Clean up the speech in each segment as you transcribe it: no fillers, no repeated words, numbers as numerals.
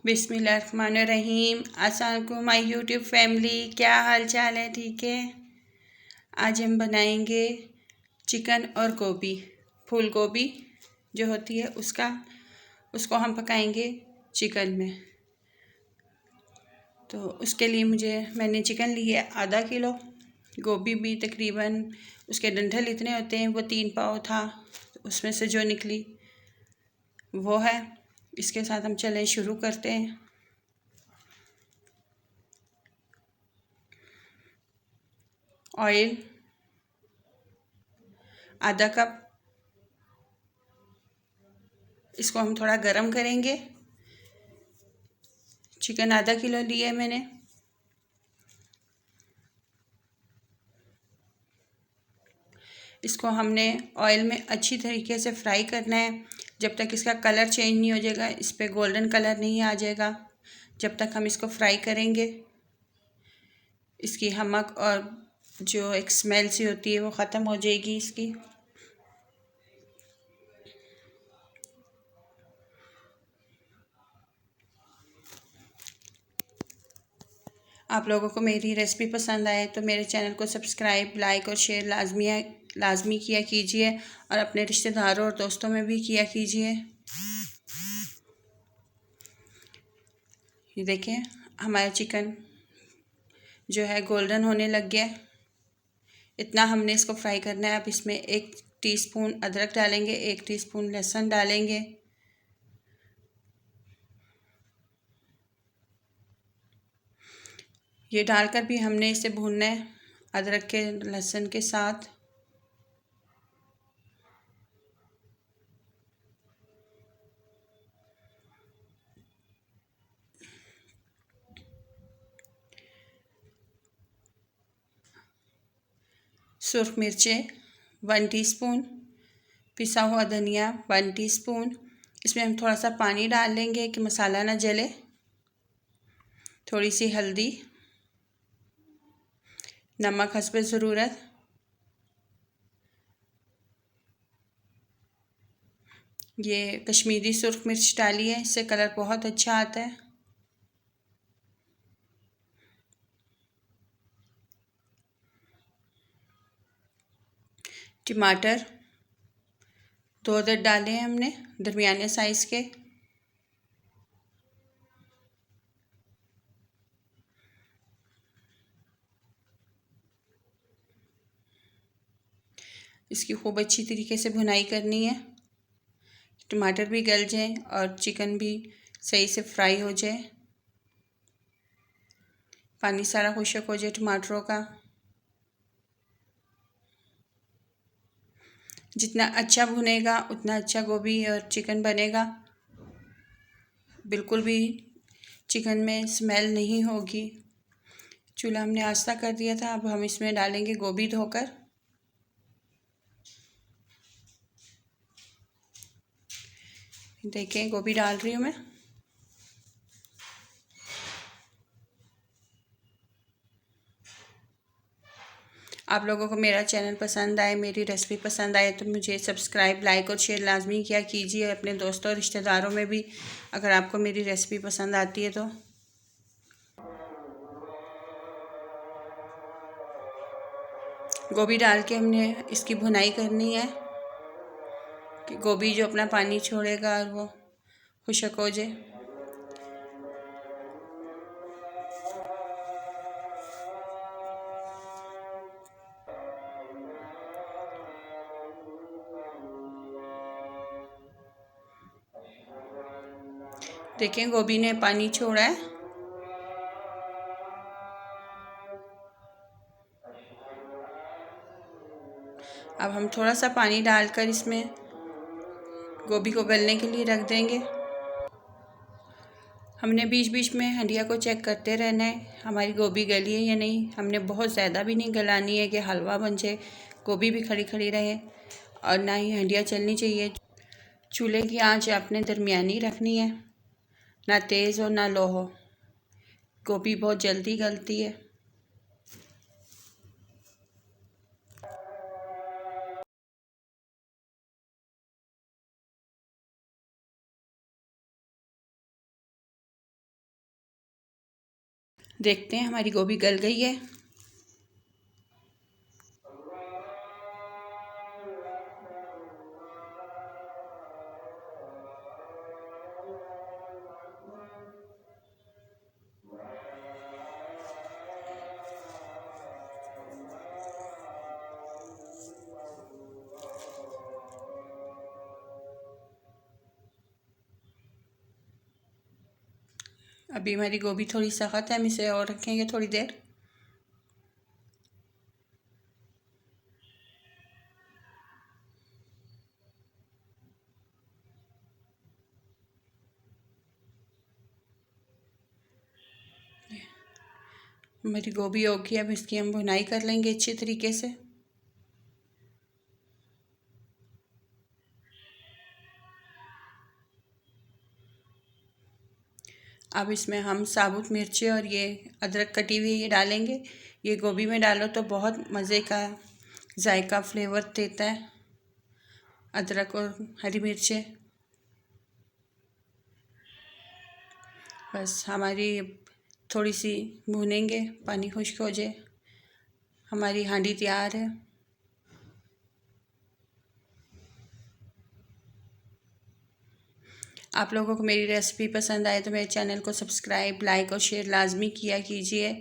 बिस्मिल्लाहिर्रहमानिर्रहीम। अस्सलाम वालेकुम माय यूट्यूब फैमिली, क्या हाल चाल है? ठीक है। आज हम बनाएंगे चिकन और गोभी, फूल गोभी जो होती है उसको हम पकाएंगे चिकन में। तो उसके लिए मैंने चिकन लिया आधा किलो, गोभी भी तकरीबन उसके डंठल इतने होते हैं, वो 3 पाव था, तो उसमें से जो निकली वो है। इसके साथ हम चलें शुरू करते हैं। ऑयल आधा कप, इसको हम थोड़ा गरम करेंगे। चिकन आधा किलो लिया मैंने। इसको हमने ऑयल में अच्छी तरीके से फ्राई करना है जब तक इसका कलर चेंज नहीं हो जाएगा, इस पर गोल्डन कलर नहीं आ जाएगा। जब तक हम इसको फ्राई करेंगे इसकी हमक और जो एक स्मेल सी होती है वो ख़त्म हो जाएगी इसकी। आप लोगों को मेरी रेसिपी पसंद आए तो मेरे चैनल को सब्सक्राइब, लाइक और शेयर लाजमी किया कीजिए, और अपने रिश्तेदारों और दोस्तों में भी किया कीजिए। ये देखें, हमारा चिकन जो है गोल्डन होने लग गया। इतना हमने इसको फ्राई करना है। अब इसमें 1 टीस्पून अदरक डालेंगे, 1 टीस्पून लहसुन डालेंगे। ये डालकर भी हमने इसे भूनना है अदरक के लहसुन के साथ। सुरख मिर्चें 1 टीस्पून, पिसा हुआ धनिया 1 टीस्पून। इसमें हम थोड़ा सा पानी डाल लेंगे कि मसाला ना जले। थोड़ी सी हल्दी, नमक हस्बे ज़रूरत। ये कश्मीरी सुरख मिर्च डाली है, इससे कलर बहुत अच्छा आता है। टमाटर 2 अदद डाले हैं हमने, दरमियाने साइज़ के। इसकी खूब अच्छी तरीके से भुनाई करनी है, टमाटर भी गल जाए और चिकन भी सही से फ्राई हो जाए, पानी सारा खुश्क हो जाए टमाटरों का। जितना अच्छा भुनेगा उतना अच्छा गोभी और चिकन बनेगा। बिल्कुल भी चिकन में स्मेल नहीं होगी। चूल्हा हमने आस्था कर दिया था। अब हम इसमें डालेंगे गोभी धोकर। देखें, गोभी डाल रही हूँ मैं। आप लोगों को मेरा चैनल पसंद आए, मेरी रेसिपी पसंद आए तो मुझे सब्सक्राइब, लाइक और शेयर लाजमी किया कीजिए। अपने दोस्तों और रिश्तेदारों में भी अगर आपको मेरी रेसिपी पसंद आती है तो। गोभी डाल के हमने इसकी भुनाई करनी है कि गोभी जो अपना पानी छोड़ेगा और वो खुश्क हो जाए। देखें, गोभी ने पानी छोड़ा है। अब हम थोड़ा सा पानी डालकर इसमें गोभी को गलने के लिए रख देंगे। हमने बीच बीच में हंडिया को चेक करते रहना है हमारी गोभी गली है या नहीं। हमने बहुत ज़्यादा भी नहीं गलानी है कि हलवा बन जाए, गोभी भी खड़ी खड़ी रहे, और ना ही हंडिया चलनी चाहिए। चूल्हे की आंच आपने दरमियानी रखनी है, ना तेज़ हो ना लो हो। गोभी बहुत जल्दी गलती है। देखते हैं हमारी गोभी गल गई है। अभी हमारी गोभी थोड़ी सख्त है, हम इसे और रखेंगे थोड़ी देर। हमारी गोभी होगी, अब इसकी हम भुनाई कर लेंगे अच्छी तरीके से। अब इसमें हम साबुत मिर्ची और ये अदरक कटी हुई ये डालेंगे। ये गोभी में डालो तो बहुत मज़े का जायका फ्लेवर देता है, अदरक और हरी मिर्चें। बस हमारी थोड़ी सी भूनेंगे, पानी खुश्क हो जाए। हमारी हांडी तैयार है। आप लोगों को मेरी रेसिपी पसंद आए तो मेरे चैनल को सब्सक्राइब, लाइक और शेयर लाजमी किया कीजिए।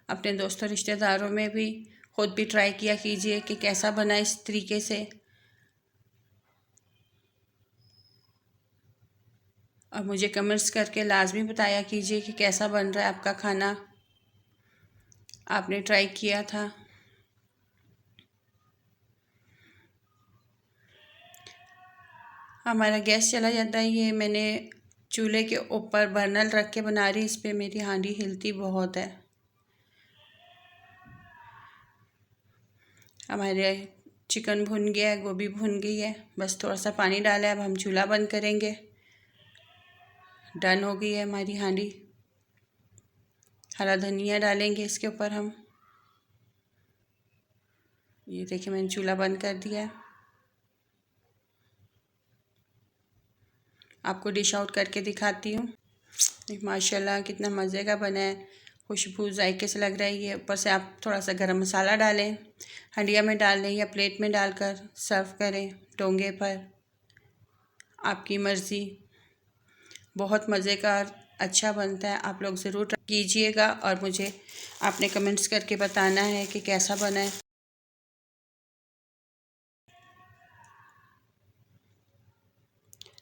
अपने दोस्तों रिश्तेदारों में भी ख़ुद भी ट्राई किया कीजिए कि कैसा बना इस तरीके से। और मुझे कमेंट्स करके लाजमी बताया कीजिए कि कैसा बन रहा है आपका खाना, आपने ट्राई किया था। हमारा गैस चला जाता है। ये मैंने चूल्हे के ऊपर बर्नल रख के बना रही, इस पर मेरी हांडी हिलती बहुत है। हमारे चिकन भुन गया है, गोभी भुन गई है, बस थोड़ा सा पानी डाला है। अब हम चूल्हा बंद करेंगे। डन हो गई है हमारी हांडी। हरा धनिया डालेंगे इसके ऊपर हम। ये देखिए मैंने चूल्हा बंद कर दिया है। आपको डिश आउट करके दिखाती हूँ। माशाल्लाह कितना मज़े का बना है, खुशबू जायके से लग रहा है ये। ऊपर से आप थोड़ा सा गरम मसाला डालें, हंडिया में डाल लें या प्लेट में डालकर सर्व करें डोंगे पर, आपकी मर्ज़ी। बहुत मज़े का अच्छा बनता है, आप लोग ज़रूर ट्राई कीजिएगा और मुझे आपने कमेंट्स करके बताना है कि कैसा बना है।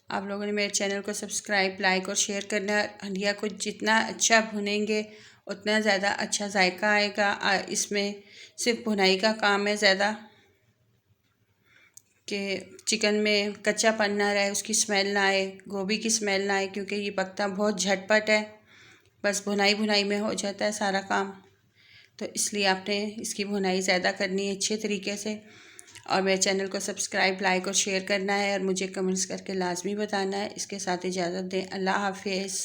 आप लोगों ने मेरे चैनल को सब्सक्राइब, लाइक और शेयर करना है। हंडिया को जितना अच्छा भुनेंगे उतना ज़्यादा अच्छा जायका आएगा। इसमें सिर्फ भुनाई का काम है ज़्यादा, कि चिकन में कच्चापन ना रहे, उसकी स्मेल ना आए, गोभी की स्मेल ना आए, क्योंकि ये पकता बहुत झटपट है। बस भुनाई भुनाई में हो जाता है सारा काम। तो इसलिए आपने इसकी भुनाई ज़्यादा करनी है अच्छे तरीके से। और मेरे चैनल को सब्सक्राइब, लाइक और शेयर करना है और मुझे कमेंट्स करके लाजमी बताना है। इसके साथ इजाज़त दें। अल्लाह हाफिज़।